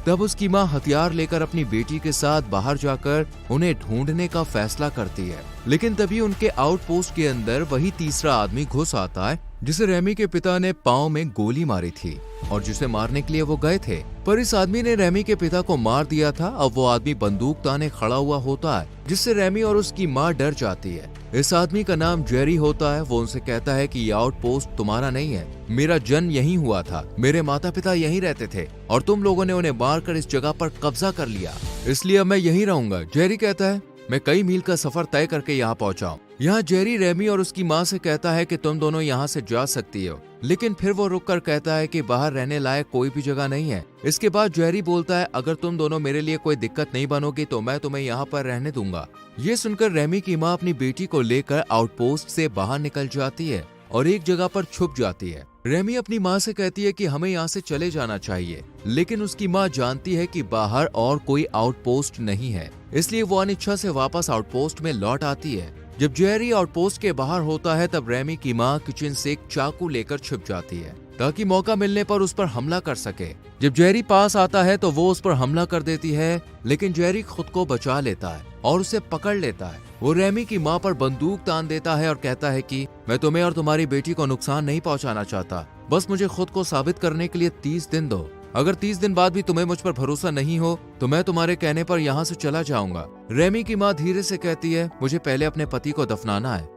तब उसकी माँ हथियार लेकर अपनी बेटी के साथ बाहर जाकर उन्हें ढूंढने का फैसला करती है। लेकिन तभी उनके आउटपोस्ट के अंदर वही तीसरा आदमी घुस आता है जिसे रेमी के पिता ने पांव में गोली मारी थी और जिसे मारने के लिए वो गए थे। पर इस आदमी ने रेमी के पिता को मार दिया था। अब वो आदमी बंदूक ताने खड़ा हुआ होता है जिससे रेमी और उसकी माँ डर जाती है। इस आदमी का नाम जेरी होता है। वो उनसे कहता है कि ये आउटपोस्ट तुम्हारा नहीं है, मेरा जन्म यहीं हुआ था, मेरे माता पिता यहीं रहते थे और तुम लोगों ने उन्हें मारकर इस जगह पर कब्जा कर लिया, इसलिए अब मैं यहीं रहूंगा। जेरी कहता है मैं कई मील का सफर तय करके यहाँ पहुंचा हूँ। यहाँ जेरी रेमी और उसकी माँ से कहता है कि तुम दोनों यहाँ से जा सकती हो, लेकिन फिर वो रुककर कहता है कि बाहर रहने लायक कोई भी जगह नहीं है। इसके बाद जेरी बोलता है अगर तुम दोनों मेरे लिए कोई दिक्कत नहीं बनोगी तो मैं तुम्हें यहाँ पर रहने दूंगा। ये सुनकर रेमी की माँ अपनी बेटी को लेकर आउटपोस्ट से बाहर निकल जाती है और एक जगह पर छुप जाती है। रेमी अपनी माँ से कहती है कि हमें यहाँ से चले जाना चाहिए, लेकिन उसकी माँ जानती है कि बाहर और कोई आउटपोस्ट नहीं है, इसलिए वो अनिच्छा से वापस आउटपोस्ट में लौट आती है। जब जेरी आउटपोस्ट के बाहर होता है तब रेमी की माँ किचन से एक चाकू लेकर छुप जाती है ताकि मौका मिलने पर उस पर हमला कर सके। जब जेरी पास आता है तो वो उस पर हमला कर देती है, लेकिन जेरी खुद को बचा लेता है और उसे पकड़ लेता है। वो रेमी की माँ पर बंदूक तान देता है और कहता है कि मैं तुम्हें और तुम्हारी बेटी को नुकसान नहीं पहुंचाना चाहता, बस मुझे खुद को साबित करने के लिए 30 दिन दो। अगर 30 दिन बाद भी तुम्हें मुझ पर भरोसा नहीं हो तो मैं तुम्हारे कहने पर यहाँ से चला जाऊंगा। रेमी की माँ धीरे से कहती है मुझे पहले अपने पति को दफनाना है,